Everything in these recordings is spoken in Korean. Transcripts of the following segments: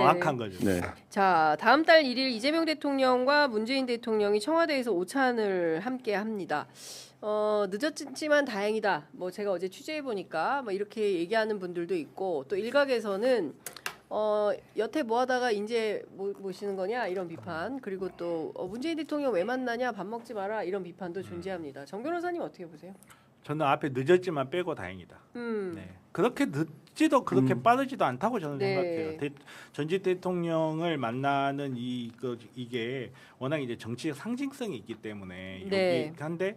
정확한 거죠. 네. 자, 다음 달 1일 이재명 대통령과 문재인 대통령이 청와대에서 오찬을 함께 합니다. 늦었지만 다행이다. 뭐 제가 어제 취재해 보니까 뭐 이렇게 얘기하는 분들도 있고 또 일각에서는 여태 뭐 하다가 이제 모시는 거냐 이런 비판, 그리고 또 문재인 대통령 왜 만나냐 밥 먹지 마라 이런 비판도 존재합니다. 정 변호사님 어떻게 보세요? 저는 앞에 늦었지만 빼고 다행이다. 네. 그렇게 늦지도 그렇게 빠르지도 않다고 저는 네. 생각해요. 전직 대통령을 만나는 이게 워낙 이제 정치적 상징성이 있기 때문에 네. 여기 한데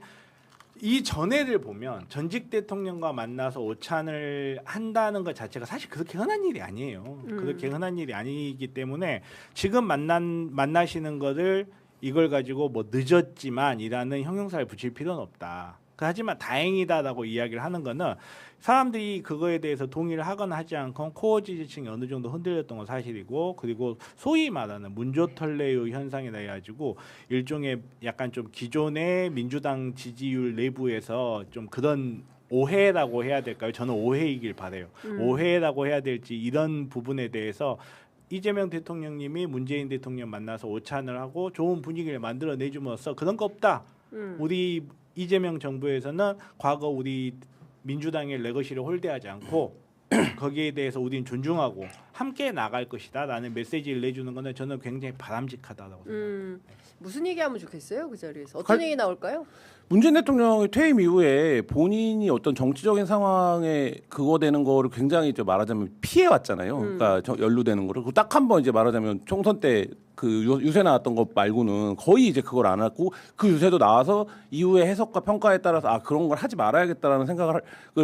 이 전해를 보면 전직 대통령과 만나서 오찬을 한다는 것 자체가 사실 그렇게 흔한 일이 아니에요. 그렇게 흔한 일이 아니기 때문에 지금 만나시는 거를 이걸 가지고 뭐 늦었지만이라는 형용사를 붙일 필요는 없다. 하지만 다행이다라고 이야기를 하는 거는 사람들이 그거에 대해서 동의를 하거나 하지 않고 코어 지지층이 어느 정도 흔들렸던 건 사실이고, 그리고 소위 말하는 문조털레의 현상이라 해가지고 일종의 약간 좀 기존의 민주당 지지율 내부에서 좀 그런 오해라고 해야 될까요? 저는 오해이길 바라요. 오해라고 해야 될지 이런 부분에 대해서 이재명 대통령님이 문재인 대통령 만나서 오찬을 하고 좋은 분위기를 만들어내줌으로써 그런 거 없다. 우리 이재명 정부에서는 과거 우리 민주당의 레거시를 홀대하지 않고 거기에 대해서 우리는 존중하고 함께 나갈 것이다라는 메시지를 내주는 것은 저는 굉장히 바람직하다고 생각합니다. 무슨 얘기하면 좋겠어요 그 자리에서? 어떤 얘기 나올까요? 문재인 대통령의 퇴임 이후에 본인이 어떤 정치적인 상황에 그거 되는 거를 굉장히 말하자면 피해 왔잖아요. 그러니까 연루되는 거를. 딱 한 번 이제 말하자면 총선 때 그 유세 나왔던 것 말고는 거의 이제 그걸 안 하고, 그 유세도 나와서 이후에 해석과 평가에 따라서 그런 걸 하지 말아야겠다라는 생각을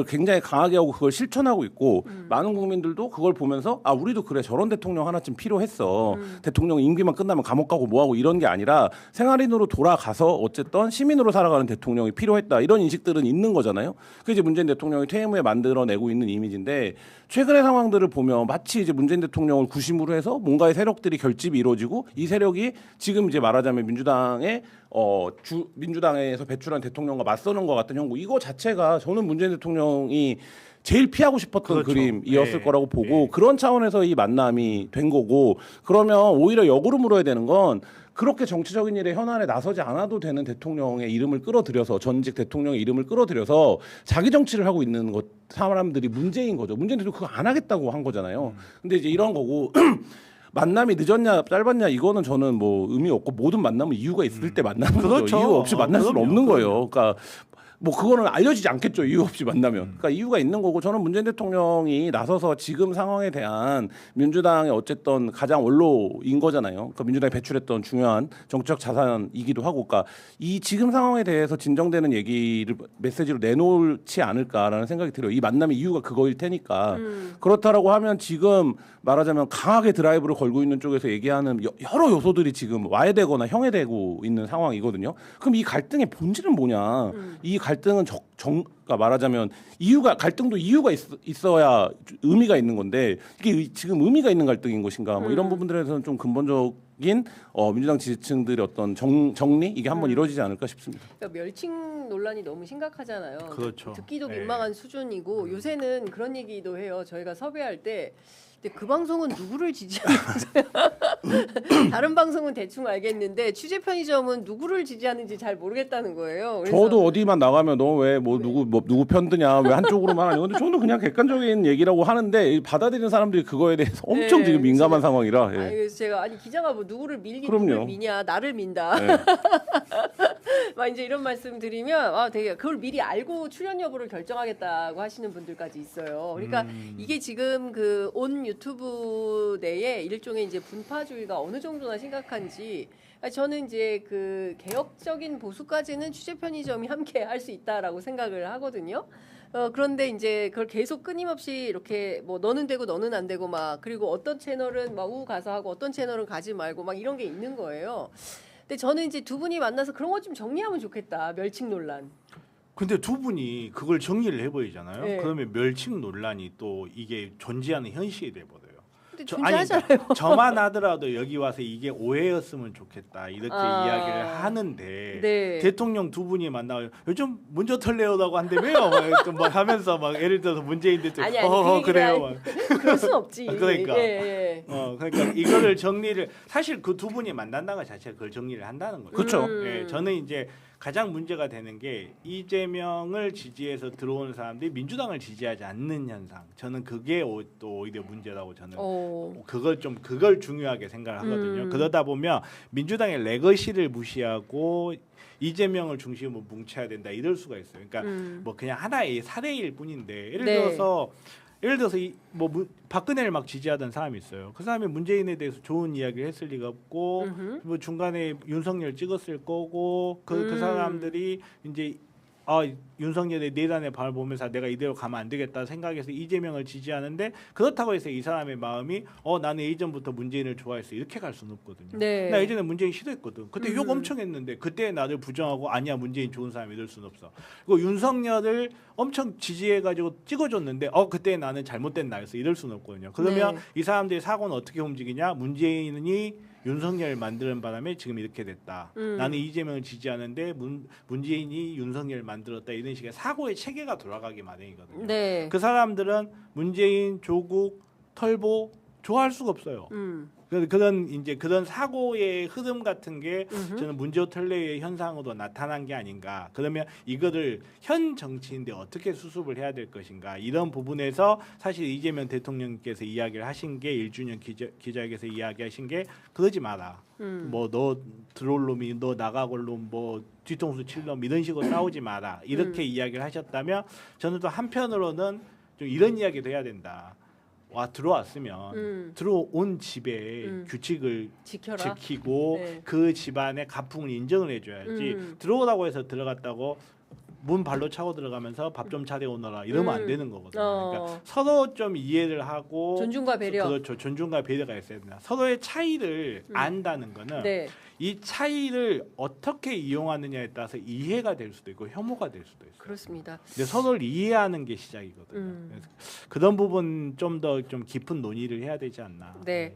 굉장히 강하게 하고 그걸 실천하고 있고, 많은 국민들도 그걸 보면서 우리도 그래 저런 대통령 하나쯤 필요했어. 대통령 임기만 끝나면 감옥 가고 뭐하고 이런 게 아니라 생활인으로 돌아가서 어쨌든 시민으로 살아가는 대통령이 필요했다, 이런 인식들은 있는 거잖아요. 그게 이제 문재인 대통령이 퇴임 후에 만들어내고 있는 이미지인데, 최근의 상황들을 보면 마치 이제 문재인 대통령을 구심으로 해서 뭔가의 세력들이 결집이 이루어지고, 이 세력이 지금 이제 말하자면 민주당의 민주당에서 배출한 대통령과 맞서는 것 같은 형국, 이거 자체가 저는 문재인 대통령이 제일 피하고 싶었던 그렇죠. 그림이었을 네. 거라고 보고, 네. 그런 차원에서 이 만남이 된 거고, 그러면 오히려 역으로 물어야 되는 건 그렇게 정치적인 일에 현안에 나서지 않아도 되는 대통령의 이름을 끌어들여서, 전직 대통령의 이름을 끌어들여서 자기 정치를 하고 있는 것, 사람들이 문제인 거죠. 문재인 대통령 그거 안 하겠다고 한 거잖아요. 근데 이제 이런 거고 만남이 늦었냐 짧았냐 이거는 저는 뭐 의미 없고, 모든 만남은 이유가 있을 때 만나는 거죠. 그렇죠. 이유 없이 만날 수는 그럼요. 없는 거예요. 그러니까 뭐 그거는 알려지지 않겠죠. 이유 없이 만나면. 그러니까 이유가 있는 거고, 저는 문재인 대통령이 나서서 지금 상황에 대한 민주당의 어쨌든 가장 원로인 거잖아요. 그러니까 민주당이 배출했던 중요한 정치적 자산이기도 하고, 그러니까 이 지금 상황에 대해서 진정되는 얘기를 메시지로 내놓지 않을까라는 생각이 들어요. 이 만남의 이유가 그거일 테니까. 그렇다라고 하면 지금 말하자면 강하게 드라이브를 걸고 있는 쪽에서 얘기하는 여러 요소들이 지금 와해되거나 형해되고 있는 상황이거든요. 그럼 이 갈등의 본질은 뭐냐? 이 갈등은 그러니까 말하자면 갈등도 이유가 있어야 의미가 있는 건데, 이게 지금 의미가 있는 갈등인 것인가? 뭐 이런 부분들에 대해서는 좀 근본적인 민주당 지지층들의 어떤 정리, 이게 한번 이루어지지 않을까 싶습니다. 그러니까 멸칭 논란이 너무 심각하잖아요. 그렇죠. 듣기도 네. 민망한 수준이고, 요새는 그런 얘기도 해요. 저희가 섭외할 때 근데 그 방송은 누구를 지지하는지 다른 방송은 대충 알겠는데 취재 편의점은 누구를 지지하는지 잘 모르겠다는 거예요. 그래서 저도 어디만 나가면 너 왜 누구 편드냐, 왜 한쪽으로만 하냐. 근데 저는 그냥 객관적인 얘기라고 하는데 받아들이는 사람들이 그거에 대해서 엄청 네, 지금 민감한 진짜. 상황이라. 예. 그래서 제가 기자가 뭐 누구를 밀긴 그럼요. 누구를 미냐, 나를 민다. 네. 막 이제 이런 말씀 드리면 되게 그걸 미리 알고 출연 여부를 결정하겠다고 하시는 분들까지 있어요. 그러니까 이게 지금 그 온 유튜브 내에 일종의 이제 분파주의가 어느 정도나 심각한지, 저는 이제 그 개혁적인 보수까지는 취재 편의점이 함께 할 수 있다라고 생각을 하거든요. 그런데 이제 그걸 계속 끊임없이 이렇게 뭐 너는 되고 너는 안 되고 막, 그리고 어떤 채널은 막 우 가서 하고 어떤 채널은 가지 말고 막 이런 게 있는 거예요. 근데 저는 이제 두 분이 만나서 그런 것 좀 정리하면 좋겠다. 멸칭 논란. 근데 두 분이 그걸 정리를 해버리잖아요. 네. 그러면 멸칭 논란이 또 이게 존재하는 현실이 돼버려요. 근데 아니, 존재하잖아요. 저만 하더라도 여기 와서 이게 오해였으면 좋겠다 이렇게 이야기를 하는데 네. 대통령 두 분이 만나요. 요즘 문제 털려오라고 한다며요. 막 하면서 막 예를 들어서 문재인 대통령 아니, 그 그래요. 얘기를 그럴 순 없지. 그러니까. 예, 예. 그러니까 이거를 정리를 사실 그 두 분이 만난다는 것 자체가 그걸 정리를 한다는 거죠. 그렇죠. 예, 저는 이제 가장 문제가 되는 게 이재명을 지지해서 들어오는 사람들이 민주당을 지지하지 않는 현상. 저는 그게 또 오히려 문제라고 저는 그걸 중요하게 생각을 하거든요. 그러다 보면 민주당의 레거시를 무시하고 이재명을 중심으로 뭉쳐야 된다 이럴 수가 있어요. 그러니까 뭐 그냥 하나의 사례일 뿐인데 예를 들어서 박근혜를 막 지지하던 사람이 있어요. 그 사람이 문재인에 대해서 좋은 이야기를 했을 리가 없고 뭐 중간에 윤석열 찍었을 거고 그 사람들이 이제 윤석열의 내란의 발을 보면서 내가 이대로 가면 안 되겠다 생각해서 이재명을 지지하는데 그렇다고 해서 이 사람의 마음이 나는 예전부터 문재인을 좋아했어 이렇게 갈 수는 없거든요. 네. 나 예전에 문재인 싫어했거든. 그때 욕 엄청 했는데 그때 나를 부정하고 아니야 문재인 좋은 사람 이럴 수는 없어. 그리고 윤석열을 엄청 지지해가지고 찍어줬는데 그때 나는 잘못된 나였어 이럴 수는 없거든요. 그러면 이 사람들의 사고는 어떻게 움직이냐? 문재인이 윤석열을 만드는 바람에 지금 이렇게 됐다. 나는 이재명을 지지하는데 문재인이 윤석열을 만들었다. 이런 식의 사고의 체계가 돌아가기 마련이거든요. 네. 그 사람들은 문재인, 조국, 털보 좋아할 수가 없어요. 그런 사고의 흐름 같은 게 저는 문제호 털레의 현상으로 나타난 게 아닌가. 그러면 이거를 현 정치인데 어떻게 수습을 해야 될 것인가. 이런 부분에서 사실 이재명 대통령께서 이야기를 하신 게 1주년 기자회견에서 이야기하신 게 그러지 마라. 뭐 너 들어올 놈이 너 나가골 놈 뭐 뒤통수 칠 놈 이런 식으로 싸우지 마라. 이렇게 이야기를 하셨다면 저는 또 한편으로는 좀 이런 이야기도 해야 된다. 들어왔으면 들어온 집에 규칙을 지키고 그 집안의 가풍을 인정을 해줘야지 들어오라고 해서 들어갔다고 문 발로 차고 들어가면서 밥 좀 차려오너라 이러면 안 되는 거거든요. 그러니까 서로 좀 이해를 하고 존중과 배려. 그렇죠. 존중과 배려가 있어야 된다. 서로의 차이를 안다는 거는 이 차이를 어떻게 이용하느냐에 따라서 이해가 될 수도 있고 혐오가 될 수도 있어요. 그렇습니다. 근데 서로를 이해하는 게 시작이거든요. 그래서 그런 부분 좀 더 좀 깊은 논의를 해야 되지 않나. 네.